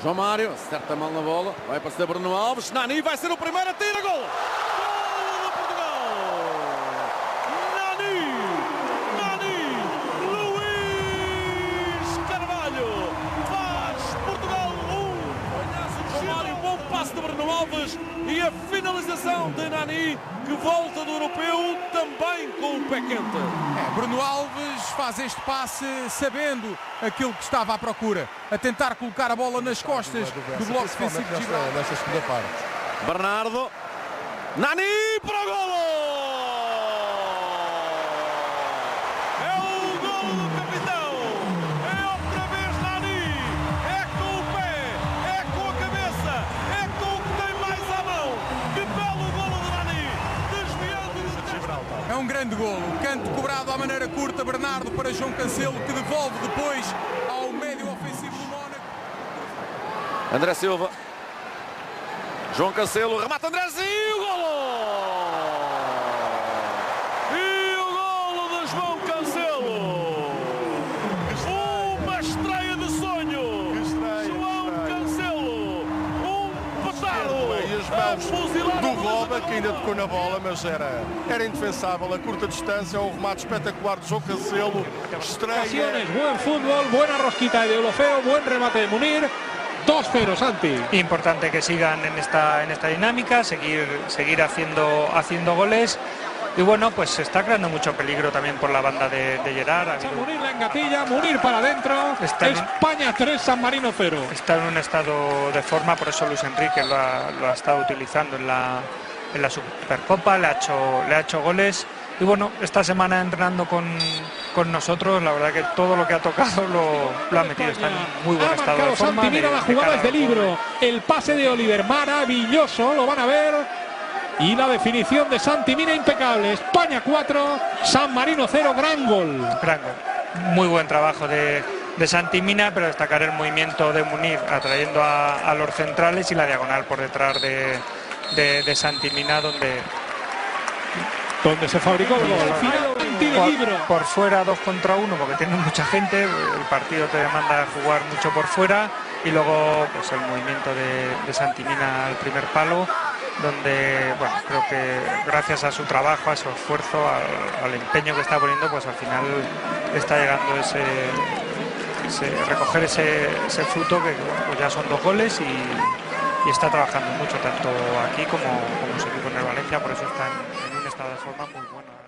João Mário acerta a mão na bola, vai para ser Bruno Alves, Nani vai ser o primeiro a tira, gol! Gol de Portugal! Nani, Luís Carvalho faz Portugal 1. João Mário, bom passe de Bruno Alves e a finalização de Nani, que volta do europeu também com o pé quente. Bruno Alves faz este passe sabendo aquilo que estava à procura, a tentar colocar a bola nas costas do bloco defensivo de Gibraltar. Nesta segunda parte. Bernardo, Nani para o golo! É o golo do capitão! É outra vez Nani! É com o pé, é com a cabeça, é com o que tem mais à mão! Que belo golo de Nani! Desviando de Gibraltar. É um grande golo, canto cobrado à maneira curta, Bernardo para João Cancelo, que devolve depois ao médio ofensivo do Mónaco. André Silva, João Cancelo, remata Andrézinho, e o golo! E o golo de João Cancelo! Uma estreia de sonho! João Cancelo, um petardo! E as mãos do Roba, que ainda tocou na bola, mas era indefensável a curta distância, um remate espetacular de João Cancelo. Estreia. Buen fútbol, buena rosquita de Deulofeu, buen remate de Munir. 2-0, Santi. Importante que sigan en esta dinámica, seguir haciendo goles. Y bueno, pues se está creando mucho peligro también por la banda de Gerard. Munir la engatilla, Munir para adentro. España 3, San Marino 0. Está en un estado de forma, por eso Luis Enrique lo ha estado utilizando en la Supercopa, le ha hecho goles. Y bueno, esta semana entrenando con nosotros, la verdad que todo lo que ha tocado lo ha metido. Está en muy buen estado de forma. Santi, mira la jugada desde libro. El pase de Oliver, maravilloso, lo van a ver. Y la definición de Santi Mina impecable. España 4, San Marino 0, gran gol. Gran gol. Muy buen trabajo de Santi Mina, pero destacar el movimiento de Munir atrayendo a los centrales y la diagonal por detrás de Santi Mina, donde se fabricó el gol. Por fuera 2 contra 1, porque tiene mucha gente, el partido te demanda jugar mucho por fuera, y luego pues el movimiento de Santi Mina al primer palo, donde bueno, creo que gracias a su trabajo, a su esfuerzo, al empeño que está poniendo, pues al final está llegando recoger ese fruto, que bueno, pues ya son 2 goles y está trabajando mucho tanto aquí como su equipo en el Valencia, por eso está en un estado de forma muy bueno.